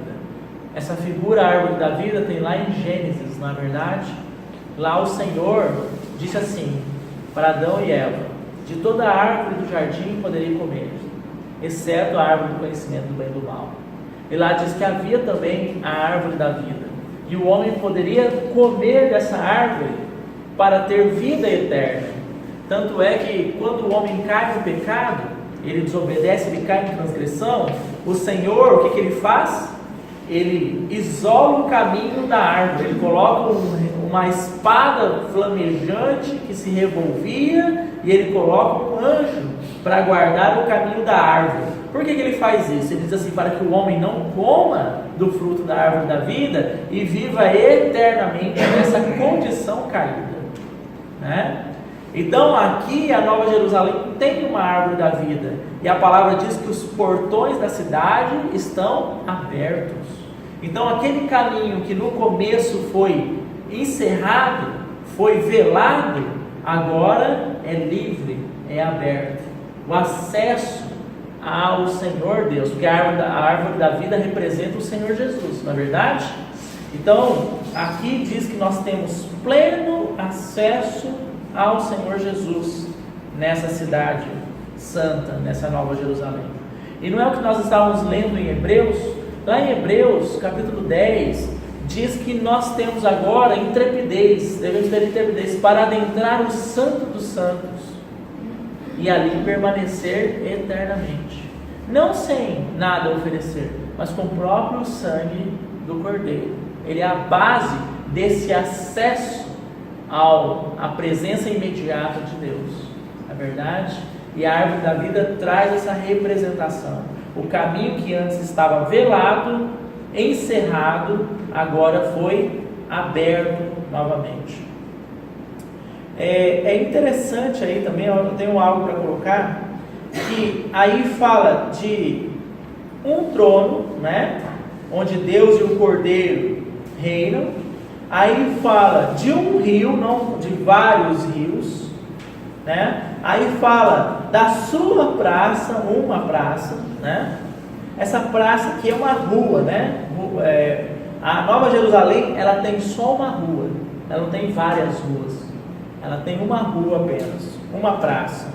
Essa figura, a árvore da vida, tem lá em Gênesis, na verdade. Lá o Senhor disse assim para Adão e Eva: de toda a árvore do jardim poderia comer, exceto a árvore do conhecimento do bem e do mal. E lá diz que havia também a árvore da vida, e o homem poderia comer dessa árvore para ter vida eterna. Tanto é que quando o homem cai no pecado, ele desobedece, ele cai em transgressão, o Senhor, o que ele faz? Ele isola o caminho da árvore, ele coloca uma espada flamejante que se revolvia, e ele coloca um anjo para guardar o caminho da árvore. Por que ele faz isso? Ele diz assim: para que o homem não coma do fruto da árvore da vida e viva eternamente nessa condição caída, né? Então aqui a Nova Jerusalém tem uma árvore da vida, e a palavra diz que os portões da cidade estão abertos. Então aquele caminho que no começo foi encerrado, foi velado, agora é livre, é aberto. O acesso ao Senhor Deus, porque a árvore da vida representa o Senhor Jesus, não é verdade? Então aqui diz que nós temos pleno acesso ao Senhor Jesus nessa cidade santa, nessa Nova Jerusalém. E não é o que nós estávamos lendo em Hebreus? Lá em Hebreus capítulo 10 diz que nós temos agora intrepidez, devemos ter intrepidez para adentrar o santo dos santos e ali permanecer eternamente, não sem nada oferecer, mas com o próprio sangue do Cordeiro. Ele é a base desse acesso à presença imediata de Deus, é verdade? E a árvore da vida traz essa representação. O caminho que antes estava velado, encerrado, agora foi aberto novamente. É interessante aí também, eu tenho algo para colocar, que aí fala de um trono, né, onde Deus e o Cordeiro reinam. Aí fala de um rio, não de vários rios, né? Aí fala da sua praça, uma praça, né? Essa praça que é uma rua, né? A Nova Jerusalém, ela tem só uma rua, ela não tem várias ruas, ela tem uma rua apenas, uma praça.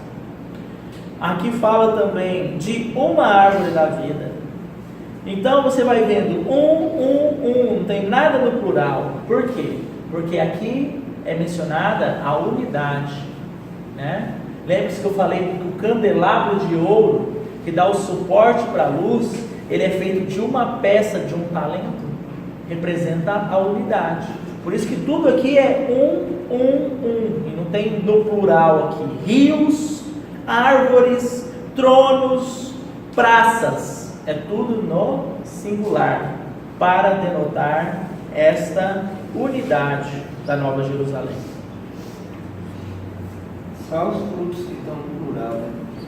Aqui fala também de uma árvore da vida. Então você vai vendo não tem nada no plural. Por quê? Porque aqui é mencionada a unidade, né? Lembre-se que eu falei que o candelabro de ouro que dá o suporte para a luz, ele é feito de uma peça de um talento, representa a unidade. Por isso que tudo aqui é e não tem no plural aqui. Rios, árvores, tronos, praças, é tudo no singular, para denotar esta unidade da Nova Jerusalém. Só os frutos que estão no plural,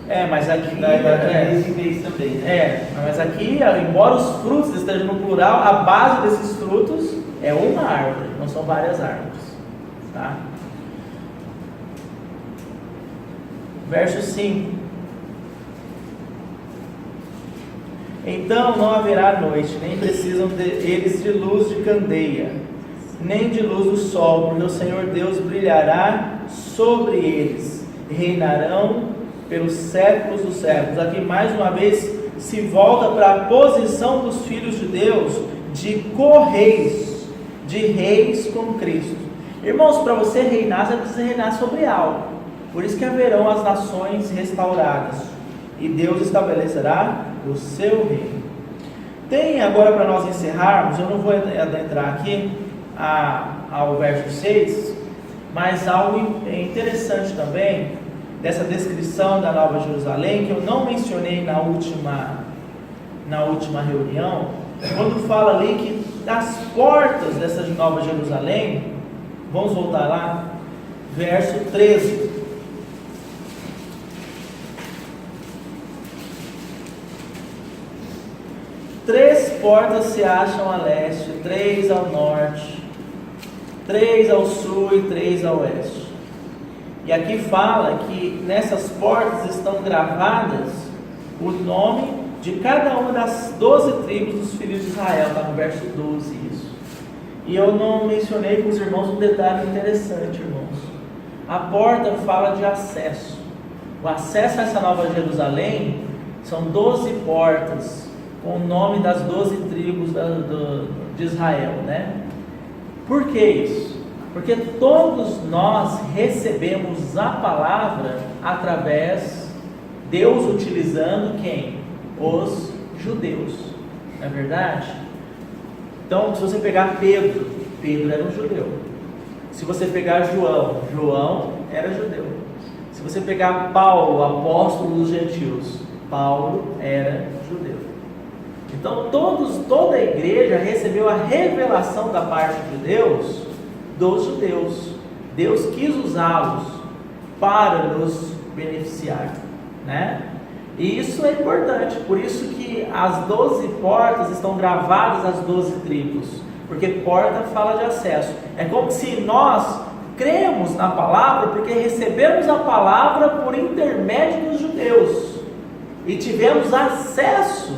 né? Mas aqui também, né? Mas aqui, embora os frutos estejam no plural, a base desses frutos é uma árvore, não são várias árvores, tá? Verso 5: então não haverá noite, nem precisam eles de luz de candeia, nem de luz do sol, porque o Senhor Deus brilhará sobre eles, e reinarão pelos séculos dos séculos. Aqui mais uma vez se volta para a posição dos filhos de Deus, de co-reis, de reis com Cristo. Irmãos, para você reinar, você precisa reinar sobre algo. Por isso que haverão as nações restauradas, e Deus estabelecerá o seu reino. Tem agora, para nós encerrarmos, eu não vou adentrar aqui ao verso 6, mas algo interessante também dessa descrição da Nova Jerusalém, que eu não mencionei na última reunião, quando fala ali que das portas dessa Nova Jerusalém, vamos voltar lá, verso 13. Três portas se acham a leste, 3 ao norte, 3 ao sul e 3 ao oeste. E aqui fala que nessas portas estão gravadas o nome de cada uma das 12 tribos dos filhos de Israel. Está no verso 12 isso. E eu não mencionei com os irmãos um detalhe interessante, irmãos. A porta fala de acesso. O acesso a essa nova Jerusalém são 12 portas com o nome das 12 tribos de Israel, né? Por que isso? Porque todos nós recebemos a palavra através, Deus utilizando quem? Os judeus, não é verdade? Então, se você pegar Pedro, Pedro era um judeu. Se você pegar João, João era judeu. Se você pegar Paulo, apóstolo dos gentios, Paulo era judeu. Então, toda a igreja recebeu a revelação da parte de Deus, dos judeus. Deus quis usá-los para nos beneficiar, né? E isso é importante, por isso que as 12 portas estão gravadas as 12 tribos, porque porta fala de acesso. É como se nós cremos na palavra, porque recebemos a palavra por intermédio dos judeus, e tivemos acesso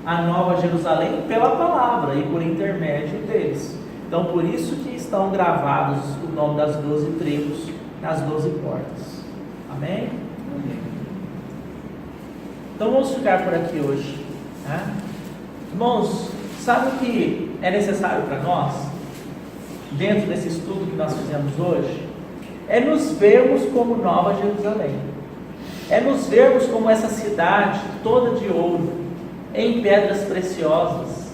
à Nova Jerusalém pela palavra, e por intermédio deles. Então por isso que estão gravados o nome das 12 tribos nas 12 portas. Amém? Amém. Então vamos ficar por aqui hoje, né? Irmãos, sabe o que é necessário para nós, dentro desse estudo que nós fizemos hoje? É nos vermos como Nova Jerusalém, é nos vermos como essa cidade toda de ouro, em pedras preciosas,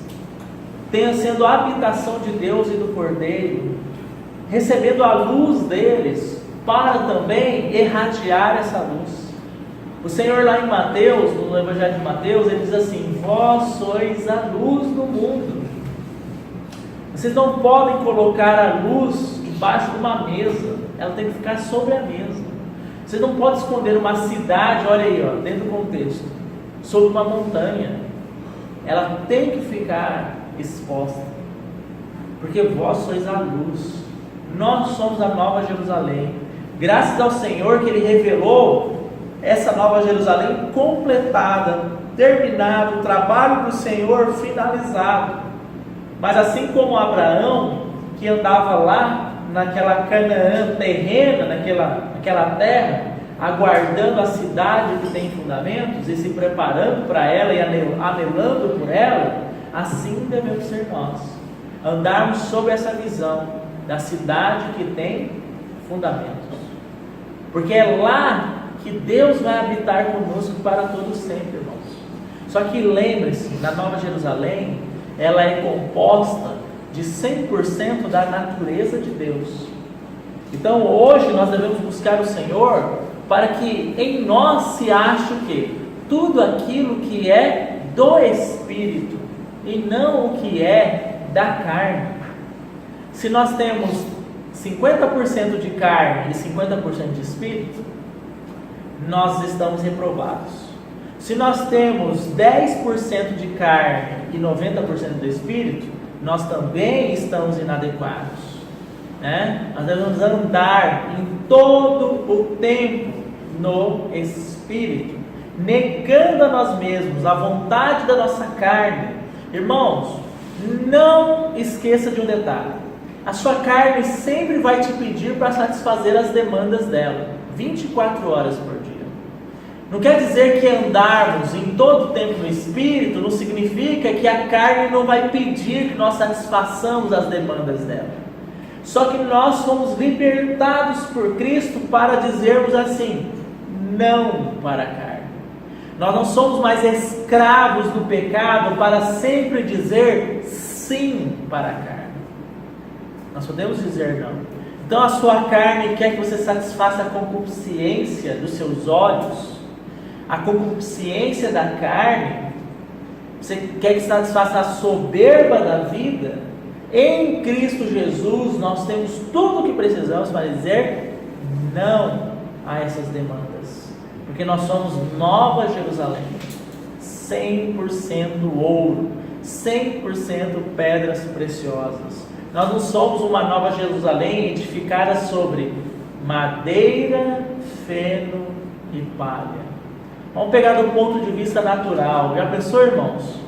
sendo a habitação de Deus e do Cordeiro, recebendo a luz deles, para também irradiar essa luz. O Senhor lá em Mateus, no Evangelho de Mateus, ele diz assim: vós sois a luz do mundo. Vocês não podem colocar a luz debaixo de uma mesa, ela tem que ficar sobre a mesa. Vocês não podem esconder uma cidade, olha aí, ó, dentro do contexto, sobre uma montanha. Ela tem que ficar exposta, porque vós sois a luz. Nós somos a Nova Jerusalém, graças ao Senhor que Ele revelou essa Nova Jerusalém completada, terminado, o trabalho do Senhor finalizado. Mas assim como Abraão, que andava lá naquela Canaã terrena, naquela terra, aguardando a cidade que tem fundamentos e se preparando para ela e anelando por ela, assim devemos ser nós, andarmos sob essa visão da cidade que tem fundamentos, porque é lá que Deus vai habitar conosco para todo sempre, irmãos. Só que lembre-se, na Nova Jerusalém, ela é composta de 100% da natureza de Deus. Então hoje nós devemos buscar o Senhor para que em nós se ache o quê? Tudo aquilo que é do Espírito e não o que é da carne. Se nós temos 50% de carne e 50% de Espírito, nós estamos reprovados. Se nós temos 10% de carne e 90% do Espírito, nós também estamos inadequados, né? Nós devemos andar em todo o tempo no Espírito, negando a nós mesmos, a vontade da nossa carne. Irmãos, não esqueça de um detalhe: a sua carne sempre vai te pedir para satisfazer as demandas dela, 24 horas por dia. Não quer dizer que andarmos em todo o tempo no Espírito não significa que a carne não vai pedir que nós satisfaçamos as demandas dela. Só que nós fomos libertados por Cristo para dizermos assim: não para a carne. Nós não somos mais escravos do pecado para sempre dizer sim para a carne. Nós podemos dizer não. Então a sua carne quer que você satisfaça a concupiscência dos seus olhos, a concupiscência da carne, você quer que satisfaça a soberba da vida. Em Cristo Jesus nós temos tudo o que precisamos para dizer não a essas demandas, porque nós somos Nova Jerusalém, 100% ouro, 100% pedras preciosas. Nós não somos uma nova Jerusalém edificada sobre madeira, feno e palha. Vamos pegar do ponto de vista natural. Já pensou, irmãos?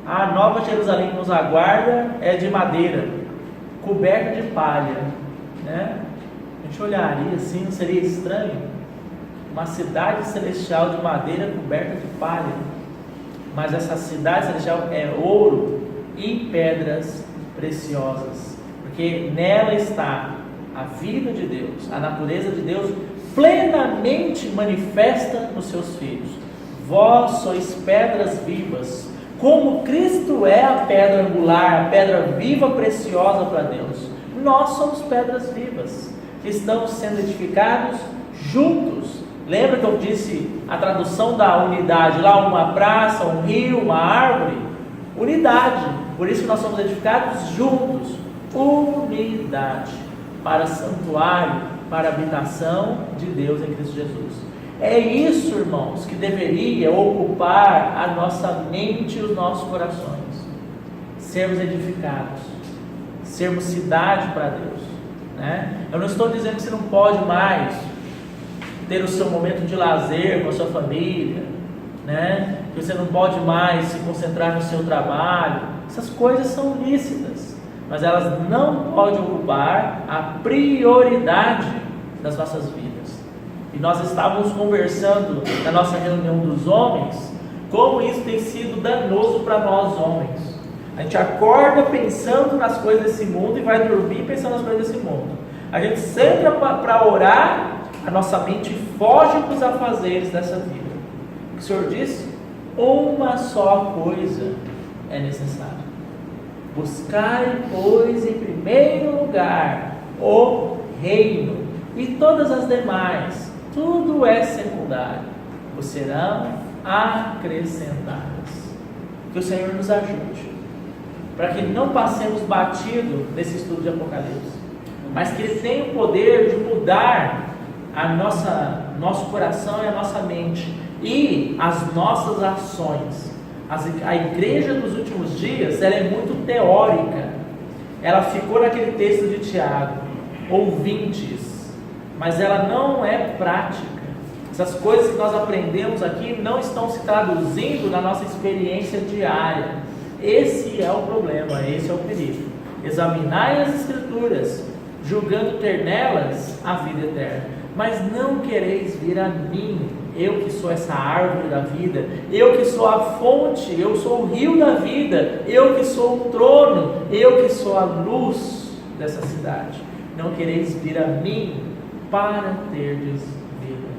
A nova Jerusalém que nos aguarda é de madeira, coberta de palha, né? A gente olharia assim, não seria estranho? Uma cidade celestial de madeira coberta de palha. Mas essa cidade celestial é ouro e pedras preciosas, porque nela está a vida de Deus, a natureza de Deus plenamente manifesta nos seus filhos. Vós sois pedras vivas, como Cristo é a pedra angular, a pedra viva preciosa para Deus. Nós somos pedras vivas, que estamos sendo edificados juntos. Lembra que eu disse a tradução da unidade lá? Uma praça, um rio, uma árvore. Unidade. Por isso nós somos edificados juntos. Unidade. Para santuário, para habitação de Deus em Cristo Jesus. É isso, irmãos, que deveria ocupar a nossa mente e os nossos corações. Sermos edificados. Sermos cidade para Deus, né? Eu não estou dizendo que você não pode mais ter o seu momento de lazer com a sua família, né? Que você não pode mais se concentrar no seu trabalho. Essas coisas são lícitas, mas elas não podem ocupar a prioridade das nossas vidas. E nós estávamos conversando na nossa reunião dos homens, como isso tem sido danoso para nós homens. A gente acorda pensando nas coisas desse mundo e vai dormir pensando nas coisas desse mundo. A gente senta para orar, a nossa mente foge para os afazeres dessa vida. O que o Senhor disse? Uma só coisa é necessária. Buscai, pois, em primeiro lugar o reino, e todas as demais, tudo é secundário, vos serão acrescentadas. Que o Senhor nos ajude, para que não passemos batido nesse estudo de Apocalipse, mas que Ele tenha o poder de mudar nosso coração e a nossa mente e as nossas ações. A igreja dos últimos dias, ela é muito teórica. Ela ficou naquele texto de Tiago, ouvintes, mas ela não é prática. Essas coisas que nós aprendemos aqui não estão se traduzindo na nossa experiência diária. Esse é o problema, esse é o perigo. Examinai as Escrituras, julgando ter nelas a vida eterna. Mas não quereis vir a mim, eu que sou essa árvore da vida, eu que sou a fonte, eu sou o rio da vida, eu que sou o trono, eu que sou a luz dessa cidade. Não quereis vir a mim para terdes vida.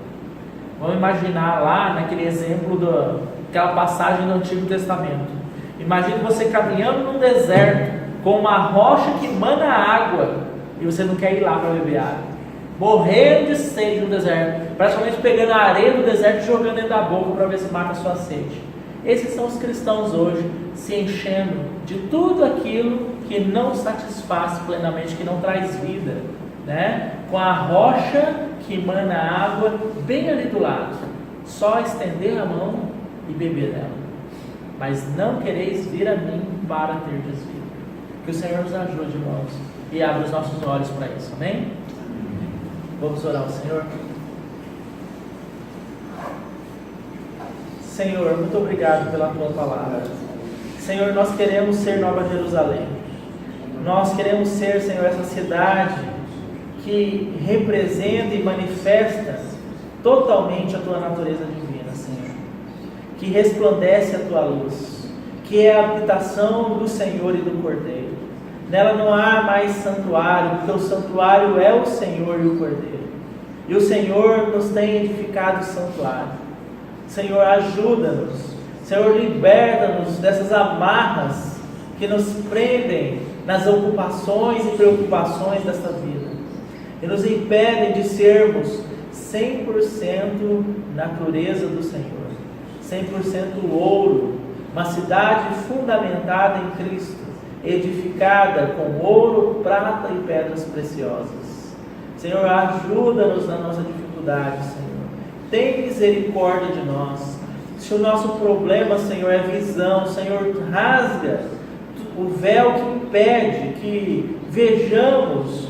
Vamos imaginar lá naquele exemplo daquela passagem do Antigo Testamento. Imagine você caminhando num deserto com uma rocha que emana água e você não quer ir lá para beber água. Morrendo de sede no deserto, praticamente pegando a areia do deserto e jogando dentro da boca para ver se mata a sua sede. Esses são os cristãos hoje, se enchendo de tudo aquilo que não satisfaz plenamente, que não traz vida, né? Com a rocha que emana água bem ali do lado, só estender a mão e beber dela. Mas não quereis vir a mim para terdes vida. Que o Senhor nos ajude, irmãos, e abra os nossos olhos para isso, amém? Vamos orar ao Senhor. Senhor, muito obrigado pela Tua palavra. Senhor, nós queremos ser Nova Jerusalém. Nós queremos ser, Senhor, essa cidade que representa e manifesta totalmente a Tua natureza divina, Senhor. Que resplandece a Tua luz, que é a habitação do Senhor e do Cordeiro. Nela não há mais santuário, porque o santuário é o Senhor e o Cordeiro. E o Senhor nos tem edificado o santuário. Senhor, ajuda-nos. Senhor, liberta-nos dessas amarras que nos prendem nas ocupações e preocupações desta vida. E nos impedem de sermos 100% natureza do Senhor. 100% ouro. Uma cidade fundamentada em Cristo, edificada com ouro, prata e pedras preciosas. Senhor, ajuda-nos na nossa dificuldade, Senhor. Tem misericórdia de nós. Se o nosso problema, Senhor, é visão, Senhor, rasga o véu que impede que vejamos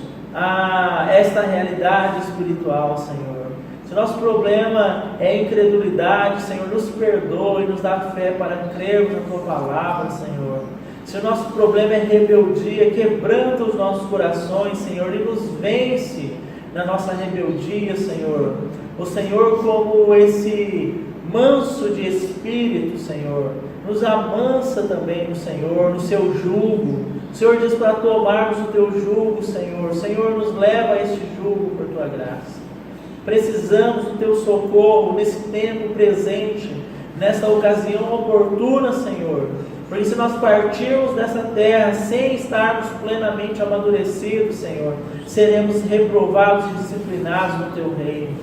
esta realidade espiritual, Senhor. Se o nosso problema é incredulidade, Senhor, nos perdoa e nos dá fé para crermos na Tua palavra, Senhor. Se o nosso problema é rebeldia, quebranta os nossos corações, Senhor, e nos vence na nossa rebeldia, Senhor. O Senhor, como esse manso de espírito, Senhor, nos amansa também no Senhor, no Seu jugo. O Senhor diz para tomarmos o Teu jugo, Senhor. O Senhor nos leva a este jugo por Tua graça. Precisamos do Teu socorro nesse tempo presente, nessa ocasião oportuna, Senhor. Porque se nós partirmos dessa terra sem estarmos plenamente amadurecidos, Senhor, seremos reprovados e disciplinados no Teu reino.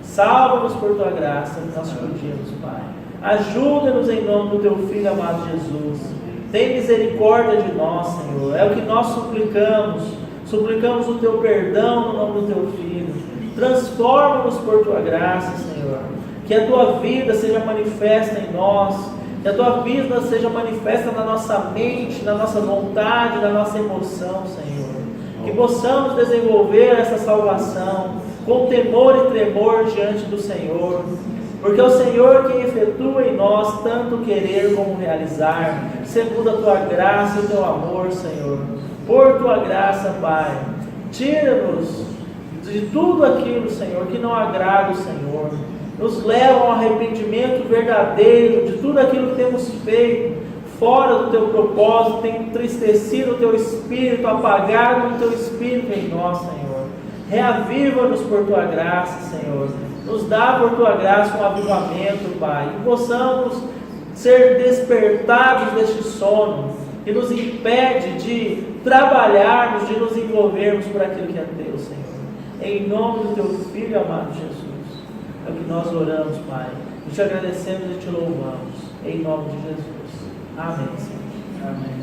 Salva-nos por Tua graça, nós te pedimos, Pai. Ajuda-nos em nome do Teu Filho amado Jesus. Tem misericórdia de nós, Senhor. É o que nós suplicamos. Suplicamos o Teu perdão no nome do Teu Filho. Transforma-nos por Tua graça, Senhor. Que a Tua vida seja manifesta em nós. Que a Tua vida seja manifesta na nossa mente, na nossa vontade, na nossa emoção, Senhor. Que possamos desenvolver essa salvação com temor e tremor diante do Senhor. Porque é o Senhor quem efetua em nós tanto querer como realizar, segundo a Tua graça e o Teu amor, Senhor. Por Tua graça, Pai, tira-nos de tudo aquilo, Senhor, que não agrada o Senhor. Nos leva ao arrependimento verdadeiro de tudo aquilo que temos feito fora do Teu propósito, tem entristecido o Teu Espírito, apagado o Teu Espírito em nós, Senhor. Reaviva-nos por Tua graça, Senhor. Nos dá por Tua graça um avivamento, Pai. Que possamos ser despertados deste sono que nos impede de trabalharmos, de nos envolvermos por aquilo que é Teu, Senhor. Em nome do Teu Filho amado Jesus. É o que nós oramos, Pai. E te agradecemos e te louvamos. Em nome de Jesus. Amém, Senhor. Amém.